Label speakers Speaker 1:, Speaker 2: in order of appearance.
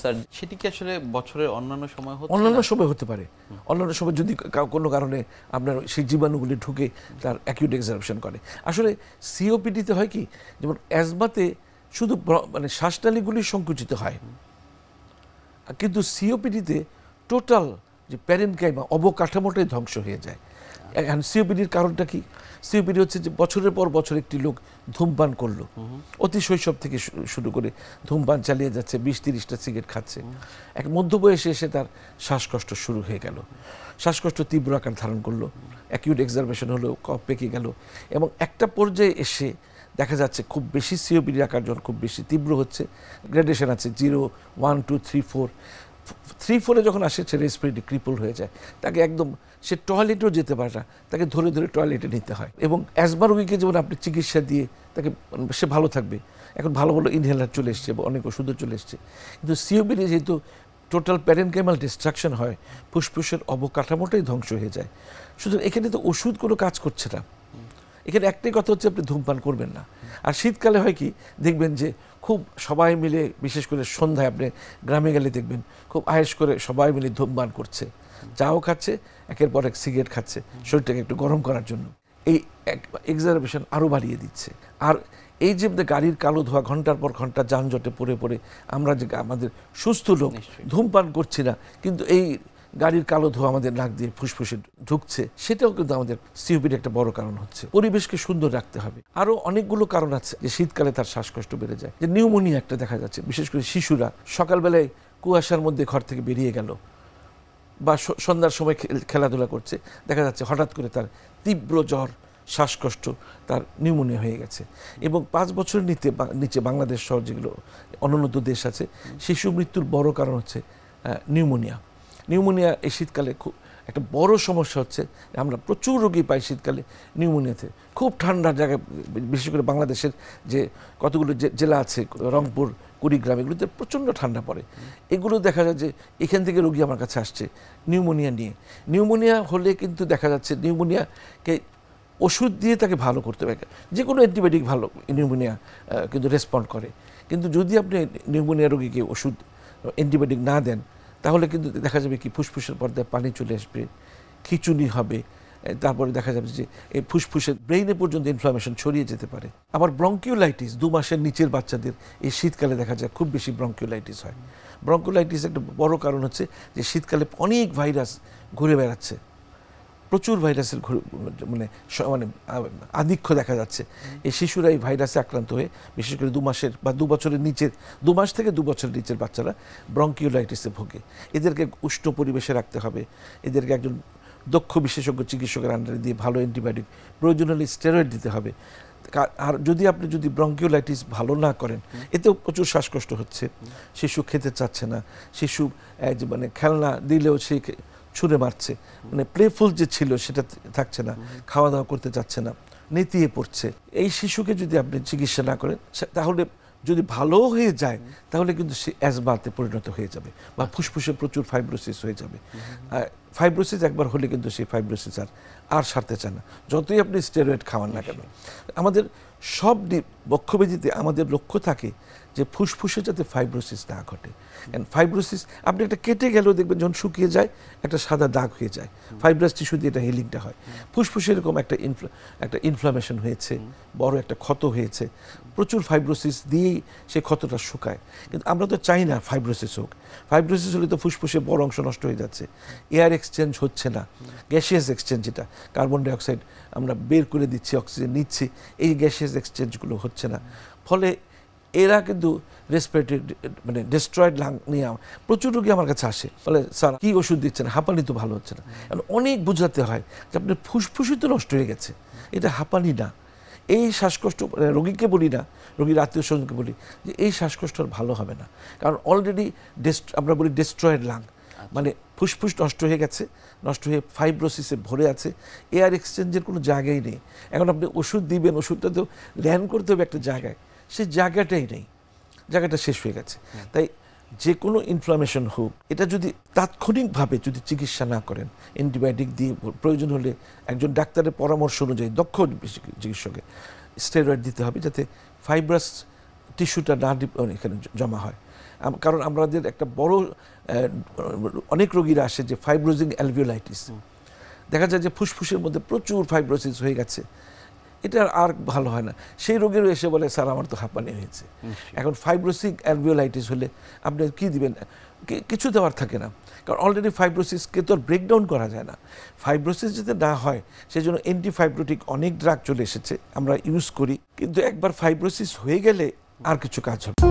Speaker 1: Sir সেটি কি আসলে বছরের অন্যান্য সময় হচ্ছে?
Speaker 2: অন্যান্য সময় হতে পারে, অন্যান্য সময় যদি কোনো কারণে আপনার সেই জীবাণুগুলি ঢুকে তার অ্যাকিউট এক্সারপশন করে। আসলে সিওপিডিতে হয় কি, যেমন অ্যাজমাতে শুধু মানে শ্বাসনালীগুলি সংকুচিত হয়, কিন্তু সিওপিডিতে টোটাল যে প্যারেনকাইমা অবকাঠামোটাই ধ্বংস হয়ে যায়। এখন সিওপিডির কারণটা কি? সিওপিডি হচ্ছে যে বছরের পর বছর একটি লোক ধূমপান করলো, অতি শৈশব থেকে শুরু করে ধূমপান চালিয়ে যাচ্ছে, 20-30টা সিগারেট খাচ্ছে, এক মধ্যবয়সে এসে তার শ্বাসকষ্ট শুরু হয়ে গেল, শ্বাসকষ্ট তীব্র আকার ধারণ করলো, অ্যাকিউট এক্সারবেশন হলো, কফ পেকে গেল, এবং একটা পর্যায়ে এসে দেখা যাচ্ছে খুব বেশি সিওপিডির আকার যখন খুব বেশি তীব্র হচ্ছে, গ্রেডেশন আছে 0, 1, 2, 3, 4, 3-4-এ যখন আসে সে রেসপিরেটরি ক্রিপল হয়ে যায়, তাকে একদম সে টয়লেটেও যেতে পারে না, তাকে ধরে ধরে টয়লেটে নিতে হয়। এবং অ্যাজমা রোগীকে যেমন আপনি চিকিৎসা দিয়ে তাকে সে ভালো থাকবে, এখন ভালো ভালো ইনহেলার চলে এসছে, অনেক ওষুধও চলে এসছে, কিন্তু সিওপিডি যেহেতু টোটাল প্যারেনকাইমাল ডিস্ট্রাকশন হয়, ফুসফুসের অবকাঠামোটাই ধ্বংস হয়ে যায়। সুতরাং এখানে তো ওষুধ কোনো কাজ করছে না, এখানে একটাই কথা হচ্ছে আপনি ধূমপান করবেন না। আর শীতকালে হয় কি, দেখবেন যে খুব সবাই মিলে, বিশেষ করে সন্ধ্যায় আপনি গ্রামে গেলে দেখবেন খুব আয়েশ করে সবাই মিলে ধূমপান করছে, চাও খাচ্ছে, একের পর এক সিগারেট খাচ্ছে, শরীরটাকে একটু গরম করার জন্য। এই এক্সারবেশন আরও বাড়িয়ে দিচ্ছে। আর এই যে গাড়ির কালো ধোঁয়া, ঘন্টার পর ঘন্টা যানজটে পড়ে পড়ে আমরা যে আমাদের সুস্থ লোক ধূমপান করছি না, কিন্তু এই গাড়ির কালো ধোঁয়া আমাদের নাক দিয়ে ফুসফুসে ঢুকছে, সেটাও কিন্তু আমাদের সিওপিডির একটা বড় কারণ হচ্ছে। পরিবেশকে সুন্দর রাখতে হবে। আরও অনেকগুলো কারণ আছে যে শীতকালে তার শ্বাসকষ্ট বেড়ে যায়, যে নিউমোনিয়া একটা দেখা যাচ্ছে, বিশেষ করে শিশুরা সকালবেলায় কুয়াশার মধ্যে ঘর থেকে বেরিয়ে গেল বা সন্ধ্যার সময় খেলাধুলা করছে, দেখা যাচ্ছে হঠাৎ করে তার তীব্র জ্বর, শ্বাসকষ্ট, তার নিউমোনিয়া হয়ে গেছে। এবং 5 বছরের নিচে বাংলাদেশ সহ যেগুলো অনুন্নত দেশ আছে, শিশু মৃত্যুর বড় কারণ হচ্ছে নিউমোনিয়া। নিউমোনিয়া এই শীতকালে খুব একটা বড় সমস্যা হচ্ছে, আমরা প্রচুর রোগী পাই শীতকালে নিউমোনিয়াতে। খুব ঠান্ডা জায়গায়, বিশেষ করে বাংলাদেশের যে কতগুলো জেলা আছে, রংপুর, কুড়িগ্রাম, এগুলোতে প্রচণ্ড ঠান্ডা পড়ে। এগুলো দেখা যায় যে এখান থেকে রোগী আমার কাছে আসছে নিউমোনিয়া নিয়ে। নিউমোনিয়া হলে কিন্তু দেখা যাচ্ছে নিউমোনিয়াকে ওষুধ দিয়ে তাকে ভালো করতে হবে, যে কোনো অ্যান্টিবায়োটিক ভালো নিউমোনিয়া কিন্তু রেসপন্ড করে। কিন্তু যদি আপনি নিউমোনিয়া রোগীকে ওষুধ অ্যান্টিবায়োটিক না দেন, তাহলে কিন্তু দেখা যাবে কি ফুসফুসের পর্দায় পানি চলে আসবে, খিঁচুনি হবে, তারপরে দেখা যাবে যে এই ফুসফুসের ব্রেইনে পর্যন্ত ইনফ্লামেশন ছড়িয়ে যেতে পারে। আবার ব্রঙ্কিওলাইটিস, 2 মাসের নিচের বাচ্চাদের এই শীতকালে দেখা যায় খুব বেশি ব্রঙ্কিওলাইটিস হয়। ব্রঙ্কিওলাইটিস একটা বড় কারণ হচ্ছে যে শীতকালে অনেক ভাইরাস ঘুরে বেড়াচ্ছে, প্রচুর ভাইরাসের মানে আধিক্য দেখা যাচ্ছে। এই শিশুরা এই ভাইরাসে আক্রান্ত হয়ে, বিশেষ করে 2 মাসের বা 2 বছরের নিচের, 2 মাস থেকে 2 বছরের নিচের বাচ্চারা ব্রঙ্কিওলাইটিসে ভোগে। এদেরকে উষ্ণ পরিবেশে রাখতে হবে, এদেরকে একজন দক্ষ বিশেষজ্ঞ চিকিৎসকের আন্ডারে দিয়ে ভালো অ্যান্টিবায়োটিক, প্রয়োজন হলে স্টেরয়েড দিতে হবে। আর যদি ব্রঙ্কিওলাইটিস ভালো না করেন, এতেও প্রচুর শ্বাসকষ্ট হচ্ছে, শিশু খেতে চাচ্ছে না, শিশু মানে খেলনা দিলেও সে ছুঁড়ে মারছে, মানে প্লেফুল যে ছিল সেটা থাকছে না, খাওয়া দাওয়া করতে চাচ্ছে না, নেতিয়ে পড়ছে। এই শিশুকে যদি আপনি চিকিৎসা না করেন, তাহলে যদি ভালো হয়ে যায়, তাহলে কিন্তু সে অ্যাজমাতে পরিণত হয়ে যাবে বা ফুসফুসে প্রচুর ফাইব্রোসিস হয়ে যাবে। ফাইব্রোসিস একবার হলে কিন্তু সেই ফাইব্রোসিস আর সারতে চায় না, যতই আপনি স্টেরয়েড খাওয়ান না কেন। আমাদের সব বক্ষব্যাধিতে আমাদের লক্ষ্য থাকে যে ফুসফুসে যাতে ফাইব্রোসিস না ঘটে। ফাইব্রোসিস আপনি একটা কেটে গেলেও দেখবেন যখন শুকিয়ে যায় একটা সাদা দাগ হয়ে যায়, ফাইব্রাস টিস্যু দিয়ে এটা হিলিংটা হয়। ফুসফুসে এরকম একটা ইনফ্লামেশন হয়েছে, বড় একটা ক্ষত হয়েছে, প্রচুর ফাইব্রোসিস দিয়েই সেই ক্ষতটা শুকায়। কিন্তু আমরা তো চাই না ফাইব্রোসিস হোক। ফাইব্রোসিস হলে তো ফুসফুসে বড় অংশ নষ্ট হয়ে যাচ্ছে, এয়ার এক্সচেঞ্জ হচ্ছে না, গ্যাসিয়াস এক্সচেঞ্জ, যেটা কার্বন ডাইঅক্সাইড আমরা বের করে দিচ্ছি, অক্সিজেন নিচ্ছি, এই গ্যাসিয়াস এক্সচেঞ্জগুলো হচ্ছে না। ফলে এরা কিন্তু রেসপিরেটরি মানে ডিস্ট্রয়েড লাং নিয়ে প্রচুর রোগী আমার কাছে আসে, বলে স্যার কী ওষুধ দিচ্ছেন, হাঁপানি তো ভালো হচ্ছে না। অনেক বোঝাতে হয় যে আপনার ফুসফুসই তো নষ্ট হয়ে গেছে, এটা হাঁপানি না। এই শ্বাসকষ্ট রোগীকে বলি না, রোগীর আত্মীয় স্বজনকে বলি যে এই শ্বাসকষ্ট আর ভালো হবে না, কারণ অলরেডি আমরা বলি ডিস্ট্রয়েড লাং, মানে ফুসফুস নষ্ট হয়ে গেছে, নষ্ট হয়ে ফাইব্রোসিসে ভরে আছে, এয়ার এক্সচেঞ্জের কোনো জায়গাই নেই। এখন আপনি ওষুধ দিবেন, ওষুধটা তো ল্যান্ড করতে হবে একটা জায়গায়, সেই জায়গাটাই নেই, জায়গাটা শেষ হয়ে গেছে। তাই যে কোনো ইনফ্লামেশন হোক, এটা যদি তাৎক্ষণিকভাবে যদি চিকিৎসা না করেন, অ্যান্টিবায়োটিক দিয়ে প্রয়োজন হলে একজন ডাক্তারের পরামর্শ অনুযায়ী দক্ষ চিকিৎসকের স্টেরয়েড দিতে হবে, যাতে ফাইব্রাস টিস্যুটা না এখানে জমা হয়। কারণ আমাদের একটা বড় অনেক রোগীরা আসে যে ফাইব্রোজিং অ্যালভিওলাইটিস, দেখা যায় যে ফুসফুসের মধ্যে প্রচুর ফাইব্রোসিস হয়ে গেছে, এটা আর ভালো হয় না। সেই রোগীরও এসে বলে স্যার আমার তো হাঁপানি হয়েছে। এখন ফাইব্রোসিক অ্যালভিওলাইটিস হলে আপনি কি দিবেন? কিছু দেওয়ার থাকে না, কারণ অলরেডি ফাইব্রোসিসকে তো ব্রেকডাউন করা যায় না। ফাইব্রোসিস যাতে না হয় সেই জন্য অ্যান্টিফাইব্রোটিক অনেক ড্রাগ চলে এসেছে, আমরা ইউজ করি, কিন্তু একবার ফাইব্রোসিস হয়ে গেলে আর কিছু কাজ হবে।